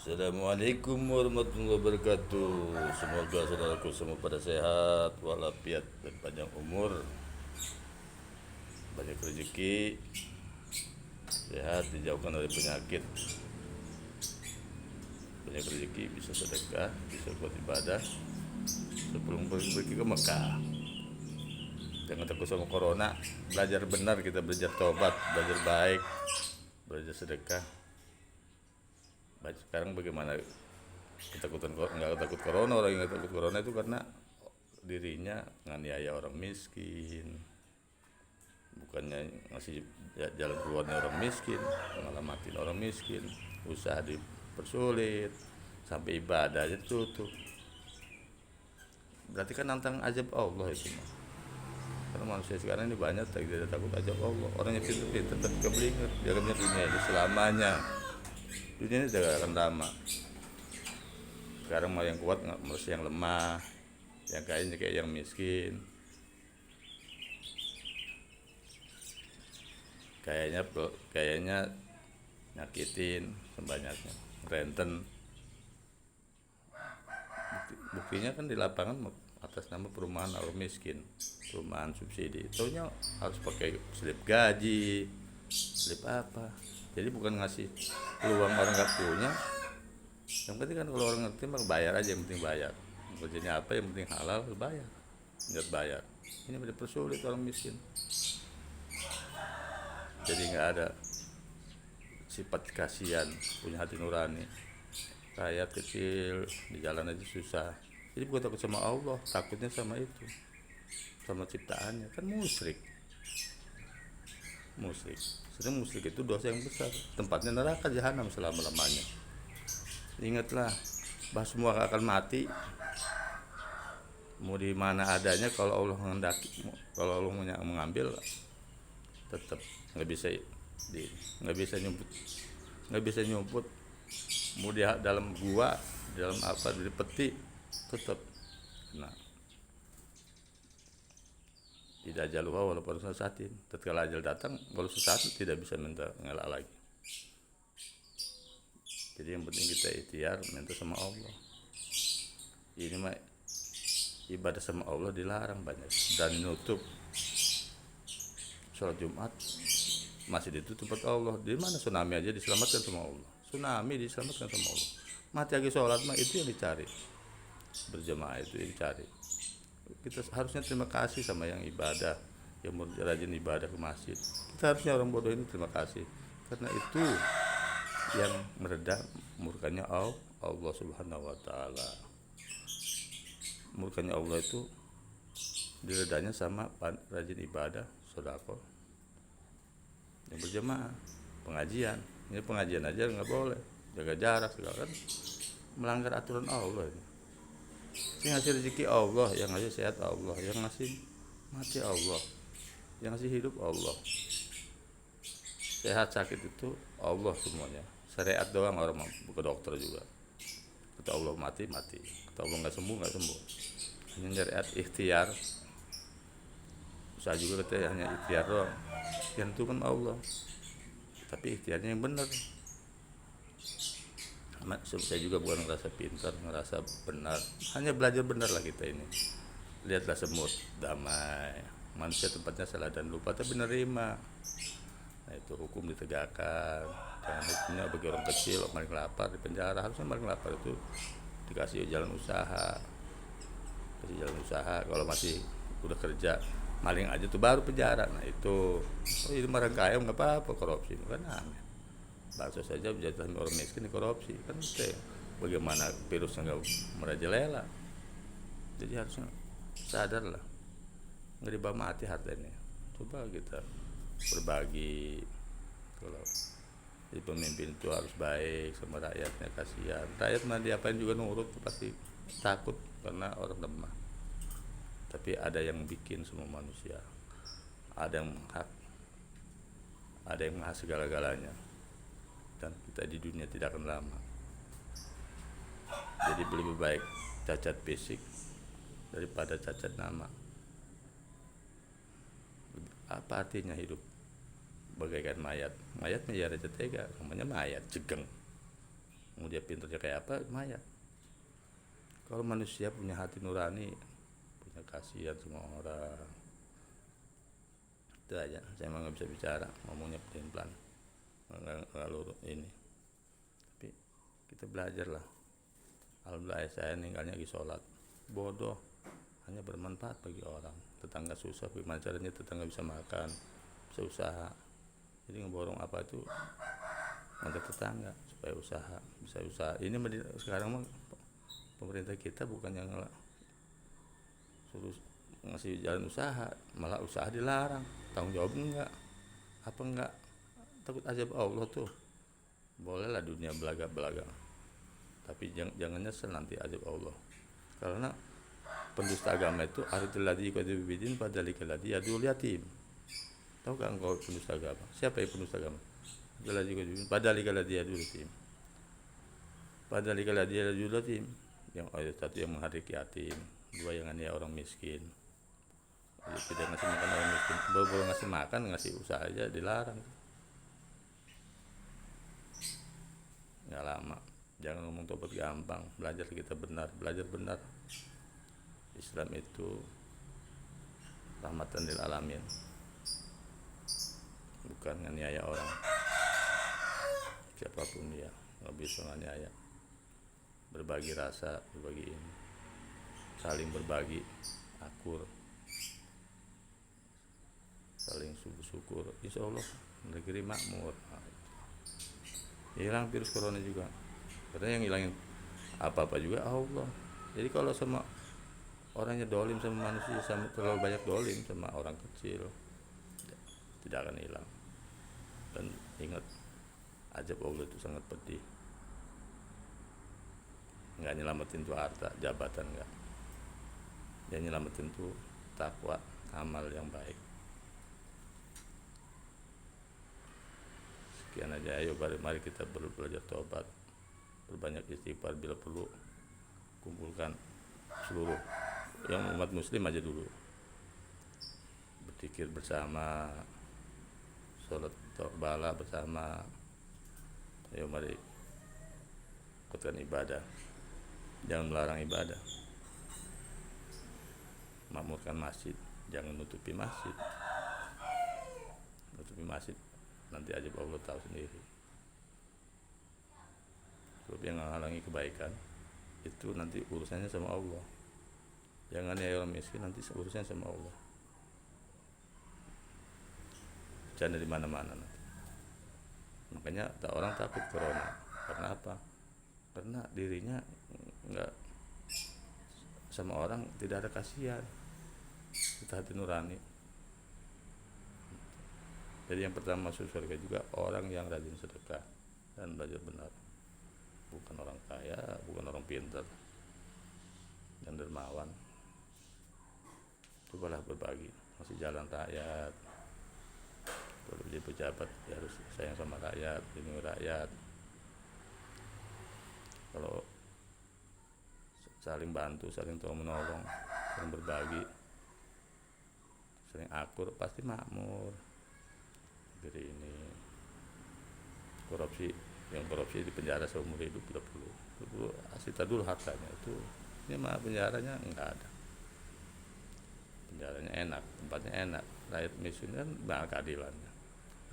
Assalamualaikum warahmatullahi wabarakatuh. Semoga saudaraku semua pada sehat, walafiat dan panjang umur, banyak rezeki, sehat, dijauhkan dari penyakit, banyak rezeki, bisa sedekah, bisa buat ibadah sebelum pergi ke Mekah. Jangan takut sama corona, belajar benar, kita belajar tobat, belajar baik, belajar sedekah. Baik, sekarang bagaimana ketakutan, nggak takut corona, orang yang nggak takut corona itu karena dirinya nganiaya orang miskin, bukannya ngasih jalan keluarnya orang miskin, ngelamatin orang miskin, usaha dipersulit, sampai ibadah aja tutup. Berarti kan nantang azab Allah itu mah. Karena manusia sekarang ini banyak tidak takut azab Allah. Orangnya pintar-pintar tapi keblinger. Dia akan dunia ini selamanya. Dunia ini tidak akan lama. Sekarang mau yang kuat nggak merasa yang lemah, yang kayaknya kayak yang miskin. Kayaknya nyakitin sebanyaknya, renten. Buktinya kan di lapangan atas nama perumahan orang miskin, perumahan subsidi. Taunya harus pakai slip gaji, slip apa. Jadi bukan ngasih peluang orang nggak punya. Yang penting kan kalau orang ngerti mah bayar aja, yang penting bayar. Kerjanya apa, yang penting halal bayar. Nggak bayar. Ini dipersulit orang miskin. Jadi nggak ada sifat kasihan, punya hati nurani. Rakyat kecil di jalan aja susah. Jadi bukan takut sama Allah, takutnya sama itu, sama ciptaannya. Kan musyrik. Sedang musyrik itu dosa yang besar, tempatnya neraka jahanam selama-lamanya. Ingatlah, bahwa semua akan mati. Mau di mana adanya, kalau Allah menghendaki, kalau Allah mengambil, tetap nggak bisa di nggak bisa nyumput, mau di dalam gua, dalam apa, di peti, tetap kena. Tidak jaluha walaupun sesatin, tatkala ajal datang kalau sesaat tidak bisa minta ngelak lagi. Jadi yang penting kita ikhtiar minta sama Allah. Ini mah ibadah sama Allah dilarang banyak, dan nutup sholat Jumat masih ditutup tempat Allah. Di mana tsunami aja diselamatkan sama Allah, tsunami diselamatkan sama Allah. Mati lagi sholat mah itu yang dicari, berjamaah itu yang dicari. Kita harusnya terima kasih sama yang ibadah, yang rajin ibadah ke masjid. Kita harusnya orang bodoh ini terima kasih, karena itu yang meredam murkanya Allah Subhanahu wa taala. Murkanya Allah itu diredanya sama rajin ibadah, sedekah, yang berjamaah, pengajian. Ini pengajian aja nggak boleh, jaga jarak segala, kan melanggar aturan Allah ini. Yang ngasih rezeki Allah, yang ngasih sehat Allah, yang ngasih mati Allah, yang ngasih hidup Allah. Sehat sakit itu Allah semuanya. Syariat doang, orang ke dokter juga. Kata Allah mati, kata Allah nggak sembuh. Hanya syariat ikhtiar. Usaha juga kata hanya ikhtiar doang. Yang itu kan Allah. Tapi ikhtiarnya yang benar. Saya juga bukan ngerasa pintar, ngerasa benar. Hanya belajar benar lah kita ini. Lihatlah semut, damai. Manusia tempatnya salah dan lupa, tapi menerima. Nah itu hukum ditegakkan. Jangan hukumnya bagi orang kecil, paling lapar di penjara. Harusnya paling lapar itu dikasih jalan usaha. Kasih jalan usaha. Kalau masih udah kerja, maling aja tuh baru penjara. Nah itu, itu orang kaya nggak apa-apa, korupsi kan aneh. Bakso saja jatuh orang miskin korupsi kan itu. Bagaimana virusnya nggak merajalela. Jadi harusnya sadar lah, nggak dibawa mati hartanya. Coba kita berbagi. Kalau jadi pemimpin itu harus baik sama rakyatnya, kasihan. Rakyat mah diapain juga nurut, pasti takut karena orang lemah. Tapi ada yang bikin semua manusia, ada yang hak, ada yang maha segala-galanya, dan kita di dunia tidak akan lama. Jadi lebih baik cacat fisik daripada cacat nama. Apa artinya hidup bagaikan mayat? Mayat menjadi tega, namanya mayat, cegeng, mau dia pintarnya kayak apa mayat. Kalau manusia punya hati nurani, punya kasihan sama orang, itu aja. Saya emang nggak bisa bicara, ngomongnya pelan-pelan, nggak lurus ini. Tapi kita belajar lah. Alhamdulillah saya ninggalnya lagi sholat. Bodoh, hanya bermanfaat bagi orang. Tetangga susah, bagaimana caranya tetangga bisa makan, bisa usaha. Jadi ngeborong apa itu ngajak tetangga supaya usaha, bisa usaha. Ini sekarang mah pemerintah kita bukan yang suruh ngasih jalan usaha, malah usaha dilarang. Tanggung jawab enggak, apa enggak, takut azab Allah tuh. Bolehlah dunia belaga-belaga, tapi jangan nyesel nanti azab Allah. Karena pendusta agama itu aritul ladzi qadzibidin padzalikal ladzi yadul yatim. Tahu kan engkau pendusta agama? Siapa yang pendusta agama? Padzalikal ladzi yadul yatim. Padzalikal ladzi yadul yatim. Yang satu yang menghariki yatim, dua yang aniaya orang miskin. Jadi tidak ngasih makan orang miskin, baru ngasih makan, ngasih usaha aja dilarang. Nggak lama, jangan ngomong tobat gampang, belajar kita belajar benar. Islam itu rahmatan lil alamin, bukan nganiaya orang. Siapapun dia nggak bisa nganiaya. Berbagi rasa, berbagi ini, saling berbagi, akur, saling syukur. Insya Allah negeri makmur. Hilang virus corona juga, karena yang hilangin apa-apa juga Allah. Jadi kalau sama orangnya dolim sama manusia, sama terlalu banyak dolim sama orang kecil, tidak akan hilang. Dan ingat, azab Allah itu sangat pedih. Nggak nyelamatin tuh harta, jabatan nggak. Yang nyelamatin tuh takwa, amal yang baik. Sekian aja, ayo mari kita belajar tobat, berbanyak istighfar bila perlu, kumpulkan seluruh yang umat muslim aja dulu, berzikir bersama, sholat bala bersama. Ayo mari ikutkan ibadah, jangan melarang ibadah. Makmurkan masjid, jangan nutupi masjid. Nutupi masjid nanti aja Allah tahu sendiri. Sebab yang menghalangi kebaikan itu nanti urusannya sama Allah. Jangan ya orang miskin, nanti urusannya sama Allah. Bercanda di mana-mana nanti. Makanya orang takut corona. Karena apa? Karena dirinya enggak sama orang, tidak ada kasihan. Kita hati nurani. Jadi yang pertama masuk surga juga orang yang rajin sedekah dan belajar benar. Bukan orang kaya, bukan orang pintar dan dermawan. Cobalah berbagi, masih jalan rakyat. Kalau jadi pejabat ya harus sayang sama rakyat, lindungi rakyat. Kalau saling bantu, saling tolong menolong, saling berbagi, saling akur, pasti makmur. Jadi ini korupsi, yang korupsi di penjara seumur hidup 30 asita dulu hartanya itu. Ini mah penjaranya enggak ada. Penjaranya enak, tempatnya enak, rakyat miskin kan banyak keadilannya.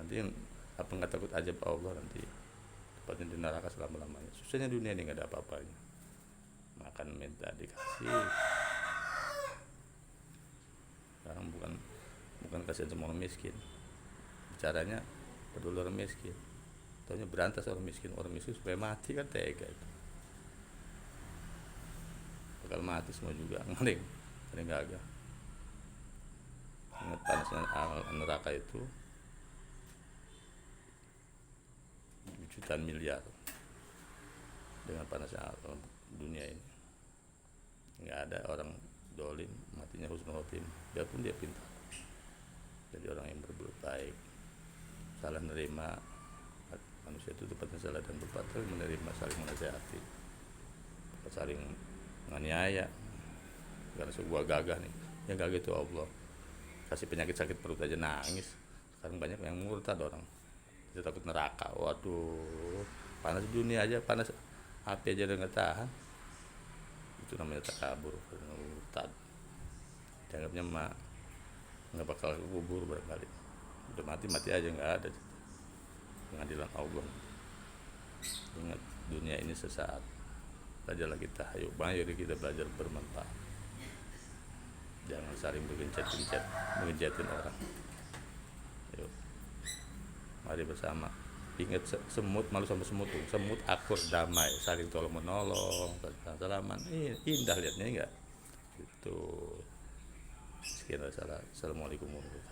Nanti yang apa nggak takut azab Allah, nanti tempatnya di neraka selama-lamanya. Susahnya dunia ini nggak ada apa-apanya. Makan minta dikasih. Sekarang bukan kasihan sama orang miskin. Caranya peduli orang miskin, taunya berantas orang miskin supaya mati, kan tega itu. Bakal mati semua juga, ngering gagah. Ingat panasnya neraka itu jutaan miliar dengan panasnya dunia ini. Nggak ada orang dolim matinya husnul khotim, biarpun dia pintar. Jadi orang yang berbuat baik, salah menerima manusia itu tempatnya salah, dan berbuat baik menerima, saling menasihati, saling menganiaya. Karena sebuah gagah nih, yang gagah itu Allah. Kasih penyakit sakit perut aja nangis. Sekarang banyak yang murtad orang, dia takut neraka. Waduh, panas dunia aja, panas api aja udah nggak tahan. Itu namanya takabur, tak dianggapnya mah nggak bakal kubur barangkali, udah mati aja, nggak ada pengadilan Allah. Ingat, dunia ini sesaat, belajarlah kita, ayo mari kita belajar bermanfaat, jangan saling mengejatin orang. Yuk, mari bersama. Ingat, semut malu sama semut tuh. Semut akur damai, saling tolong menolong, salaman. Indah liatnya enggak? Itu. Sekian, assalamualaikum warahmatullahi wabarakatuh.